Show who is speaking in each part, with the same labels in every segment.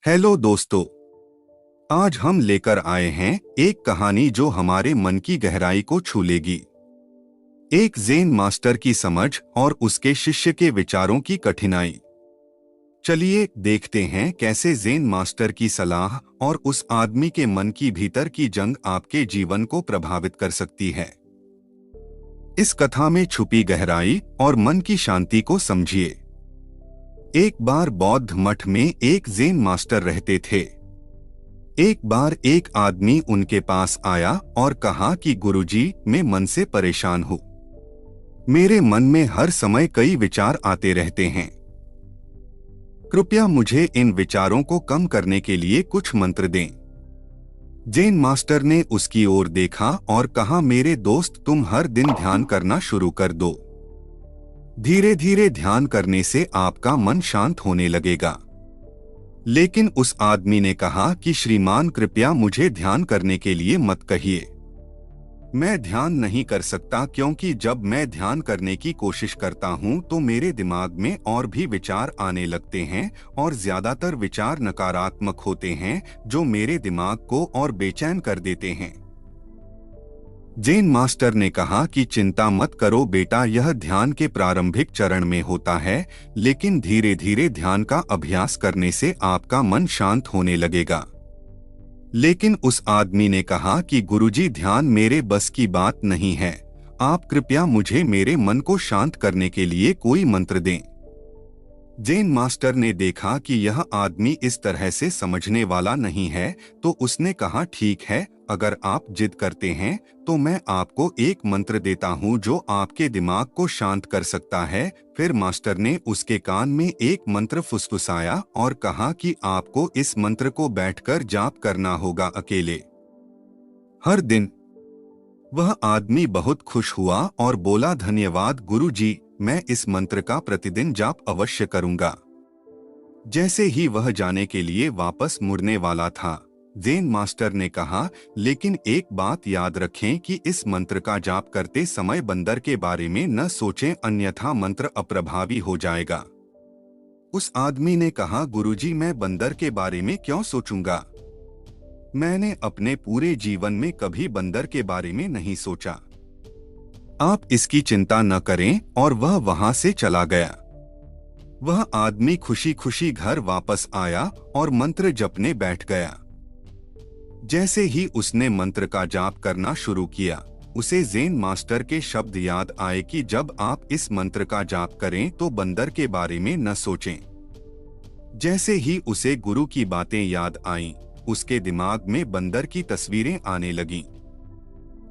Speaker 1: Hello दोस्तों। आज हम लेकर आए हैं एक कहानी जो हमारे मन की गहराई को छू लेगी। एक ज़ेन मास्टर की समझ और उसके शिष्य के विचारों की कठिनाई। चलिए देखते हैं कैसे ज़ेन मास्टर की सलाह और उस आदमी के मन की भीतर की जंग आपके जीवन को प्रभावित कर सकती है। इस कथा में छुपी गहराई और मन की शांति को समझिए। एक बार बौद्ध मठ में एक ज़ेन मास्टर रहते थे। एक बार एक आदमी उनके पास आया और कहा कि गुरुजी, मैं मन से परेशान हूँ। मेरे मन में हर समय कई विचार आते रहते हैं। कृपया मुझे इन विचारों को कम करने के लिए कुछ मंत्र दें। ज़ेन मास्टर ने उसकी ओर देखा और कहा, मेरे दोस्त, तुम हर दिन ध्यान करना शुरू कर दो। धीरे धीरे ध्यान करने से आपका मन शांत होने लगेगा। लेकिन उस आदमी ने कहा कि श्रीमान, कृपया मुझे ध्यान करने के लिए मत कहिए। मैं ध्यान नहीं कर सकता क्योंकि जब मैं ध्यान करने की कोशिश करता हूं तो मेरे दिमाग में और भी विचार आने लगते हैं और ज्यादातर विचार नकारात्मक होते हैं जो मेरे दिमाग को और बेचैन कर देते हैं। ज़ेन मास्टर ने कहा कि चिंता मत करो बेटा, यह ध्यान के प्रारंभिक चरण में होता है, लेकिन धीरे धीरे ध्यान का अभ्यास करने से आपका मन शांत होने लगेगा। लेकिन उस आदमी ने कहा कि गुरुजी, ध्यान मेरे बस की बात नहीं है। आप कृपया मुझे मेरे मन को शांत करने के लिए कोई मंत्र दें। ज़ेन मास्टर ने देखा कि यह आदमी इस तरह से समझने वाला नहीं है, तो उसने कहा, ठीक है, अगर आप जिद करते हैं तो मैं आपको एक मंत्र देता हूं जो आपके दिमाग को शांत कर सकता है। फिर मास्टर ने उसके कान में एक मंत्र फुसफुसाया और कहा कि आपको इस मंत्र को बैठकर जाप करना होगा, अकेले, हर दिन। वह आदमी बहुत खुश हुआ और बोला, धन्यवाद गुरुजी, मैं इस मंत्र का प्रतिदिन जाप अवश्य करूंगा। जैसे ही वह जाने के लिए वापस मुड़ने वाला था, ज़ेन मास्टर ने कहा, लेकिन एक बात याद रखें कि इस मंत्र का जाप करते समय बंदर के बारे में न सोचें, अन्यथा मंत्र अप्रभावी हो जाएगा। उस आदमी ने कहा, गुरुजी, मैं बंदर के बारे में क्यों सोचूंगा? मैंने अपने पूरे जीवन में कभी बंदर के बारे में नहीं सोचा। आप इसकी चिंता न करें। और वह वहां से चला गया। वह आदमी खुशी खुशी घर वापस आया और मंत्र जपने बैठ गया। जैसे ही उसने मंत्र का जाप करना शुरू किया, उसे ज़ेन मास्टर के शब्द याद आए कि जब आप इस मंत्र का जाप करें तो बंदर के बारे में न सोचें। जैसे ही उसे गुरु की बातें याद आईं, उसके दिमाग में बंदर की तस्वीरें आने लगीं।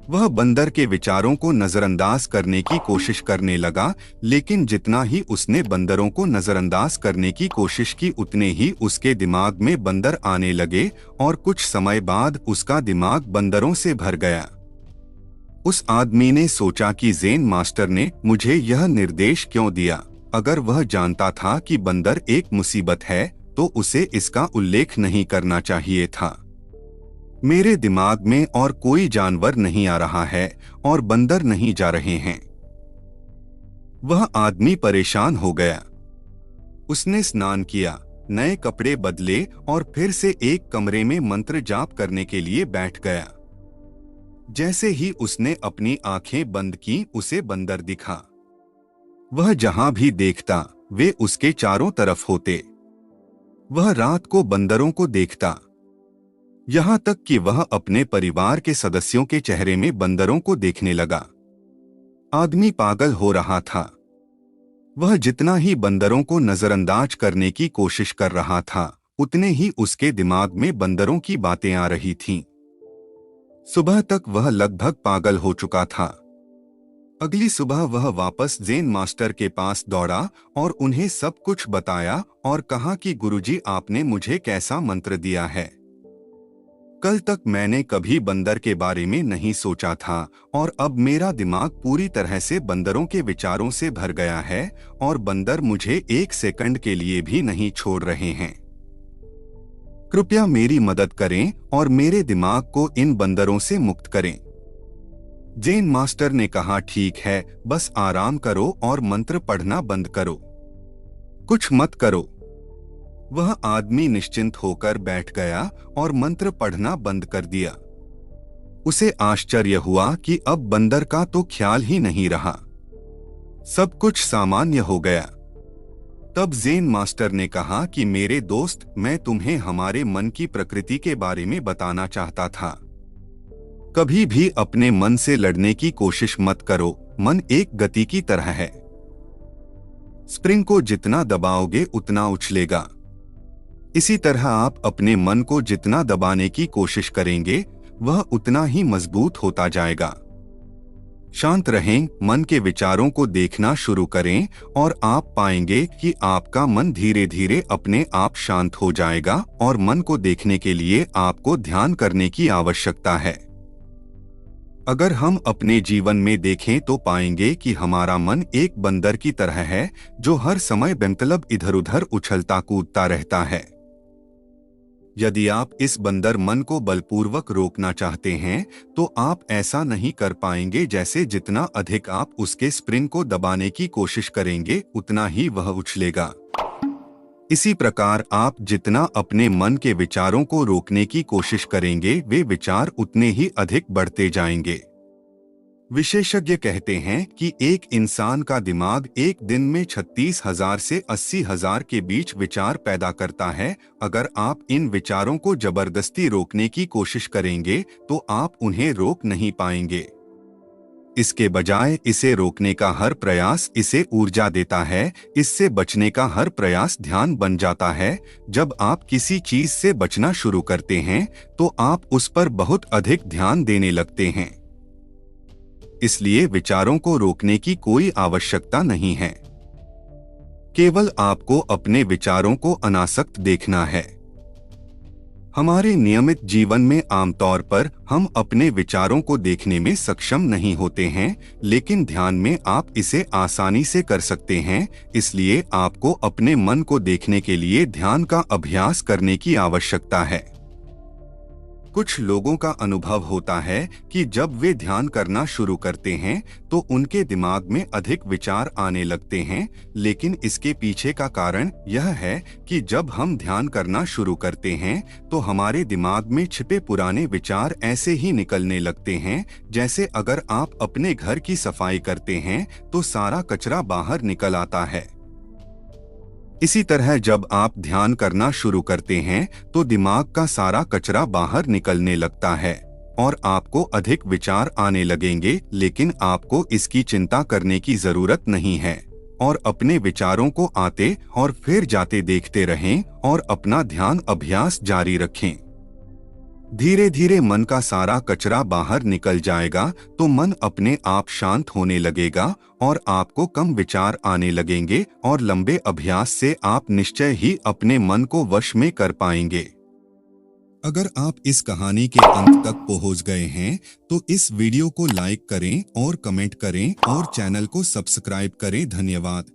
Speaker 1: वह बंदर के विचारों को नजरअंदाज करने की कोशिश करने लगा, लेकिन जितना ही उसने बंदरों को नजरअंदाज करने की कोशिश की, उतने ही उसके दिमाग में बंदर आने लगे और कुछ समय बाद उसका दिमाग बंदरों से भर गया। उस आदमी ने सोचा कि ज़ेन मास्टर ने मुझे यह निर्देश क्यों दिया? अगर वह जानता था कि बंदर एक मुसीबत है तो उसे इसका उल्लेख नहीं करना चाहिए था। मेरे दिमाग में और कोई जानवर नहीं आ रहा है और बंदर नहीं जा रहे हैं। वह आदमी परेशान हो गया। उसने स्नान किया, नए कपड़े बदले और फिर से एक कमरे में मंत्र जाप करने के लिए बैठ गया। जैसे ही उसने अपनी आंखें बंद की, उसे बंदर दिखा। वह जहां भी देखता, वे उसके चारों तरफ होते। वह रात को बंदरों को देखता, यहाँ तक कि वह अपने परिवार के सदस्यों के चेहरे में बंदरों को देखने लगा। आदमी पागल हो रहा था। वह जितना ही बंदरों को नजरअंदाज करने की कोशिश कर रहा था, उतने ही उसके दिमाग में बंदरों की बातें आ रही थीं। सुबह तक वह लगभग पागल हो चुका था। अगली सुबह वह वापस ज़ेन मास्टर के पास दौड़ा और उन्हें सब कुछ बताया और कहा कि गुरुजी, आपने मुझे कैसा मंत्र दिया है? कल तक मैंने कभी बंदर के बारे में नहीं सोचा था और अब मेरा दिमाग पूरी तरह से बंदरों के विचारों से भर गया है और बंदर मुझे एक सेकंड के लिए भी नहीं छोड़ रहे हैं। कृपया मेरी मदद करें और मेरे दिमाग को इन बंदरों से मुक्त करें। ज़ेन मास्टर ने कहा, ठीक है, बस आराम करो और मंत्र पढ़ना बंद करो। कुछ मत करो। वह आदमी निश्चिंत होकर बैठ गया और मंत्र पढ़ना बंद कर दिया। उसे आश्चर्य हुआ कि अब बंदर का तो ख्याल ही नहीं रहा, सब कुछ सामान्य हो गया। तब ज़ेन मास्टर ने कहा कि मेरे दोस्त, मैं तुम्हें हमारे मन की प्रकृति के बारे में बताना चाहता था। कभी भी अपने मन से लड़ने की कोशिश मत करो। मन एक गति की तरह है। स्प्रिंग को जितना दबाओगे उतना उछलेगा। इसी तरह आप अपने मन को जितना दबाने की कोशिश करेंगे वह उतना ही मजबूत होता जाएगा। शांत रहें, मन के विचारों को देखना शुरू करें और आप पाएंगे कि आपका मन धीरे धीरे अपने आप शांत हो जाएगा और मन को देखने के लिए आपको ध्यान करने की आवश्यकता है। अगर हम अपने जीवन में देखें तो पाएंगे कि हमारा मन एक बंदर की तरह है जो हर समय बेमतलब इधर-उधर उछलता कूदता रहता है। यदि आप इस बंदर मन को बलपूर्वक रोकना चाहते हैं तो आप ऐसा नहीं कर पाएंगे। जैसे जितना अधिक आप उसके स्प्रिंग को दबाने की कोशिश करेंगे उतना ही वह उछलेगा। इसी प्रकार आप जितना अपने मन के विचारों को रोकने की कोशिश करेंगे वे विचार उतने ही अधिक बढ़ते जाएंगे। विशेषज्ञ कहते हैं कि एक इंसान का दिमाग एक दिन में 36,000 से 80,000 के बीच विचार पैदा करता है। अगर आप इन विचारों को जबरदस्ती रोकने की कोशिश करेंगे तो आप उन्हें रोक नहीं पाएंगे। इसके बजाय इसे रोकने का हर प्रयास इसे ऊर्जा देता है। इससे बचने का हर प्रयास ध्यान बन जाता है। जब आप किसी चीज से बचना शुरू करते हैं तो आप उस पर बहुत अधिक ध्यान देने लगते हैं। इसलिए विचारों को रोकने की कोई आवश्यकता नहीं है। केवल आपको अपने विचारों को अनासक्त देखना है। हमारे नियमित जीवन में आमतौर पर हम अपने विचारों को देखने में सक्षम नहीं होते हैं, लेकिन ध्यान में आप इसे आसानी से कर सकते हैं। इसलिए आपको अपने मन को देखने के लिए ध्यान का अभ्यास करने की आवश्यकता है। कुछ लोगों का अनुभव होता है कि जब वे ध्यान करना शुरू करते हैं तो उनके दिमाग में अधिक विचार आने लगते हैं, लेकिन इसके पीछे का कारण यह है कि जब हम ध्यान करना शुरू करते हैं तो हमारे दिमाग में छिपे पुराने विचार ऐसे ही निकलने लगते हैं जैसे अगर आप अपने घर की सफाई करते हैं तो सारा कचरा बाहर निकल आता है। इसी तरह जब आप ध्यान करना शुरू करते हैं तो दिमाग का सारा कचरा बाहर निकलने लगता है और आपको अधिक विचार आने लगेंगे, लेकिन आपको इसकी चिंता करने की जरूरत नहीं है और अपने विचारों को आते और फिर जाते देखते रहें और अपना ध्यान अभ्यास जारी रखें। धीरे धीरे मन का सारा कचरा बाहर निकल जाएगा तो मन अपने आप शांत होने लगेगा और आपको कम विचार आने लगेंगे और लंबे अभ्यास से आप निश्चय ही अपने मन को वश में कर पाएंगे। अगर आप इस कहानी के अंत तक पहुंच गए हैं तो इस वीडियो को लाइक करें और कमेंट करें और चैनल को सब्सक्राइब करें। धन्यवाद।